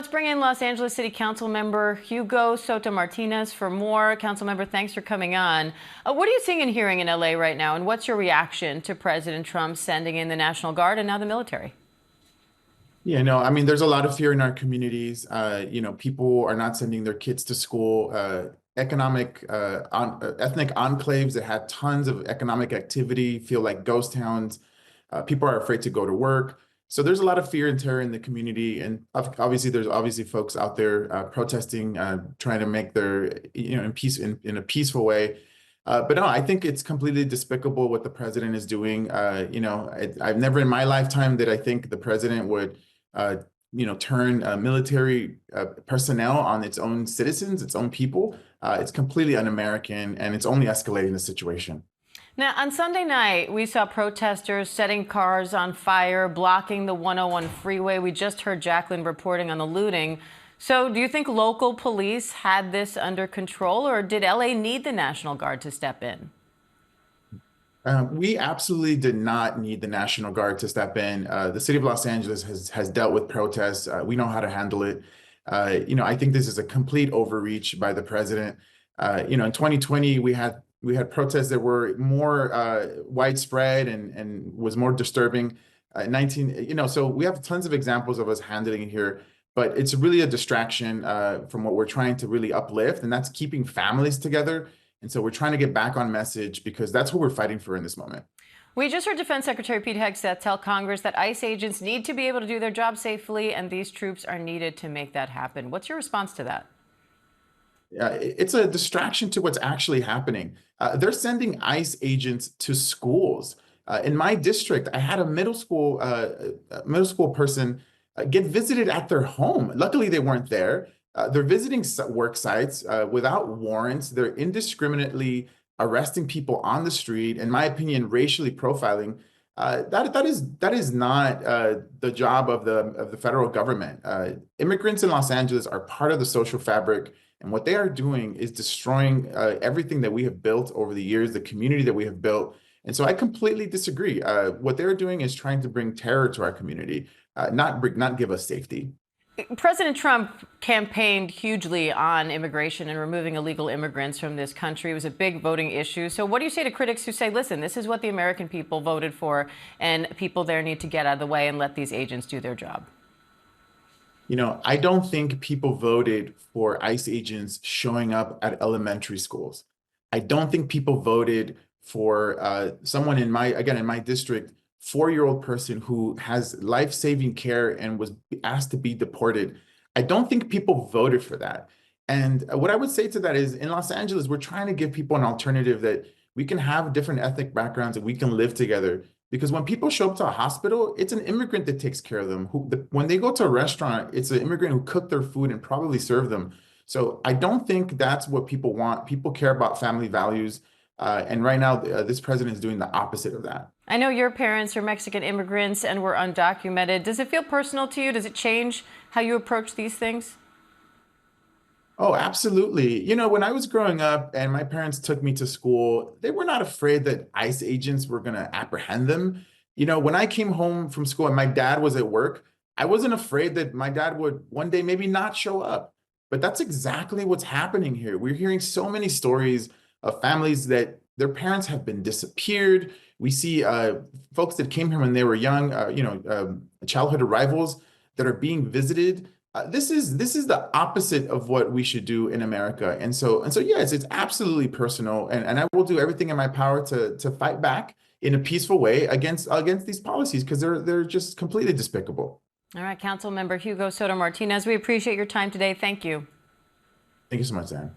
Let's bring in Los Angeles City Council member Hugo Soto-Martinez for more. Council member, thanks for coming on. What are you seeing and hearing in LA right now, and what's your reaction to President Trump sending in the National Guard and now the military? Yeah, no, I mean, there's a lot of fear in our communities. People are not sending their kids to school. Ethnic enclaves that had tons of economic activity feel like ghost towns. People are afraid to go to work. So there's a lot of fear and terror in the community. And obviously, there's obviously folks out there protesting, trying to make their, in a peaceful way. But no, I think it's completely despicable what the president is doing. I've never in my lifetime that I think the president would turn military personnel on its own citizens, its own people. It's completely un-American, and it's only escalating the situation. Now, on Sunday night, we saw protesters setting cars on fire, blocking the 101 freeway. We just heard Jacqueline reporting on the looting. So do you think local police had this under control, or did LA need the National Guard to step in? We absolutely did not need the National Guard to step in. The city of Los Angeles has dealt with protests. We know how to handle it. I think this is a complete overreach by the president. In 2020, we had protests that were more widespread and was more disturbing. So we have tons of examples of us handling it here, but it's really a distraction from what we're trying to really uplift, and that's keeping families together. And so we're trying to get back on message because that's what we're fighting for in this moment. We just heard Defense Secretary Pete Hegseth tell Congress that ICE agents need to be able to do their job safely, and these troops are needed to make that happen. What's your response to that? It's a distraction to what's actually happening. They're sending ICE agents to schools. In my district, I had a middle school person get visited at their home. Luckily, they weren't there. They're visiting work sites without warrants. They're indiscriminately arresting people on the street. In my opinion, racially profiling. That is not the job of the federal government. Immigrants in Los Angeles are part of the social fabric, and what they are doing is destroying everything that we have built over the years, the community that we have built. And so I completely disagree. What they're doing is trying to bring terror to our community, not give us safety. President Trump campaigned hugely on immigration and removing illegal immigrants from this country. It was a big voting issue. So what do you say to critics who say, listen, this is what the American people voted for, and people there need to get out of the way and let these agents do their job? I don't think people voted for ICE agents showing up at elementary schools. I don't think people voted for someone in my district, 4-year-old person who has life-saving care and was asked to be deported. I don't think people voted for that. And what I would say to that is, in Los Angeles, we're trying to give people an alternative that we can have different ethnic backgrounds and we can live together. Because when people show up to a hospital, it's an immigrant that takes care of them. When they go to a restaurant, it's an immigrant who cooked their food and probably served them. So I don't think that's what people want. People care about family values. And right now, this president is doing the opposite of that. I know your parents are Mexican immigrants and were undocumented. Does it feel personal to you? Does it change how you approach these things? Oh, absolutely. When I was growing up and my parents took me to school, they were not afraid that ICE agents were going to apprehend them. When I came home from school and my dad was at work, I wasn't afraid that my dad would one day maybe not show up. But that's exactly what's happening here. We're hearing so many stories of families that their parents have been disappeared. We see folks that came here when they were young, childhood arrivals that are being visited. This is the opposite of what we should do in America. And so yes, it's absolutely personal, and I will do everything in my power to fight back in a peaceful way against these policies, because they're just completely despicable. All right, Council Member Hugo Soto-Martinez, we appreciate your time today. Thank you. Thank you so much, Dan.